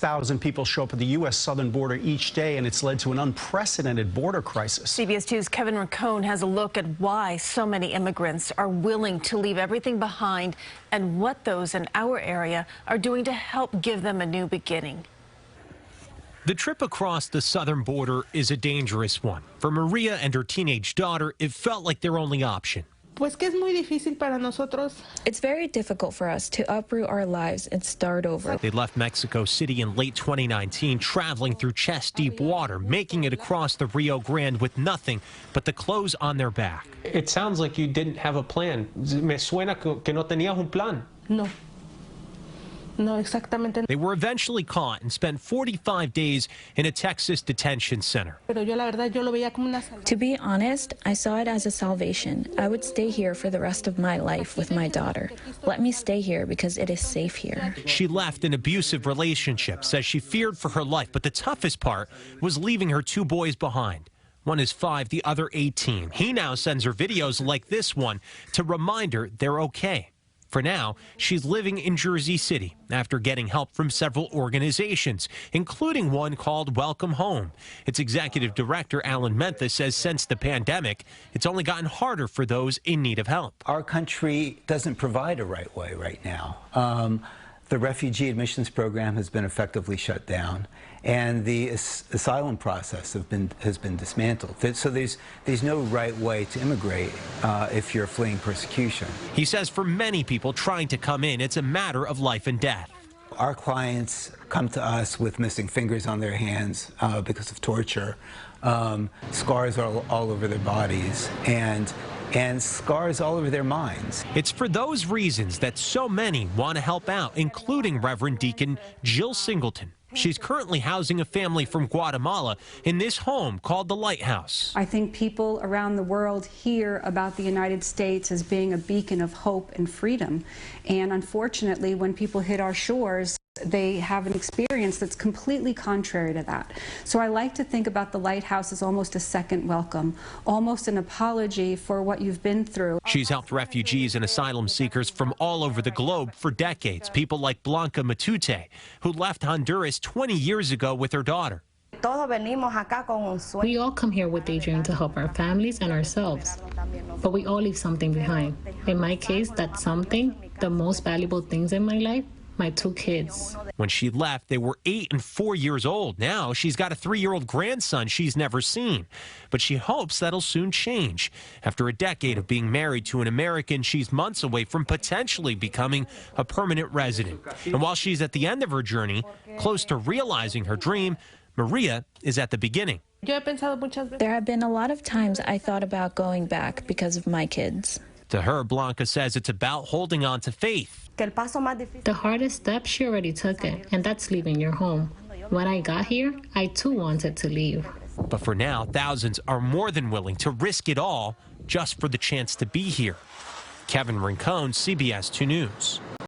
6,000 people show up at the U.S. southern border each day, and it's led to an unprecedented border crisis. CBS2's Kevin Rincon has a look at why so many immigrants are willing to leave everything behind and what those in our area are doing to help give them a new beginning. The trip across the southern border is a dangerous one. For Maria and her teenage daughter, it felt like their only option. It's very difficult for us to uproot our lives and start over. They left Mexico City in late 2019, traveling through chest-deep water, making it across the Rio Grande with nothing but the clothes on their back. It sounds like you didn't have a plan. Me suena que no tenías un plan. No. No, exactamente. They were eventually caught and spent 45 days in a Texas detention center. To be honest, I saw it as a salvation. I would stay here for the rest of my life with my daughter. Let me stay here because it is safe here. She left an abusive relationship, says she feared for her life, but the toughest part was leaving her two boys behind. One is 5, the other 18. He now sends her videos like this one to remind her they're okay. For now, she's living in Jersey City after getting help from several organizations, including one called Welcome Home. Its executive director, Alain Mentha, says since the pandemic, it's only gotten harder for those in need of help. Our country doesn't provide a right way right now. The refugee admissions program has been effectively shut down, and the asylum process has been dismantled. So there's no right way to immigrate if you're fleeing persecution. He says for many people trying to come in, it's a matter of life and death. Our clients come to us with missing fingers on their hands because of torture, scars all over their bodies, and scars all over their minds. It's for those reasons that so many want to help out, including Reverend Deacon Jill Singleton. She's currently housing a family from Guatemala in this home called the Lighthouse. I think people around the world hear about the United States as being a beacon of hope and freedom. And unfortunately, when people hit our shores, they have an experience that's completely contrary to that. So I like to think about the Lighthouse as almost a second welcome, almost an apology for what you've been through. She's helped refugees and asylum seekers from all over the globe for decades. People like Blanca Matute, who left Honduras 20 years ago with her daughter. We all come here with a dream to help our families and ourselves, but we all leave something behind. In my case, that's something, the most valuable things in my life, my 2 kids. When she left, they were 8 and 4 years old. Now she's got a 3-year-old grandson she's never seen. But she hopes that'll soon change. After a decade of being married to an American, she's months away from potentially becoming a permanent resident. And while she's at the end of her journey, close to realizing her dream, Maria is at the beginning. There have been a lot of times I thought about going back because of my kids. To her, Blanca says it's about holding on to faith. The hardest step, she already took it, and that's leaving your home. When I got here, I too wanted to leave. But for now, thousands are more than willing to risk it all just for the chance to be here. Kevin Rincon, CBS 2 News.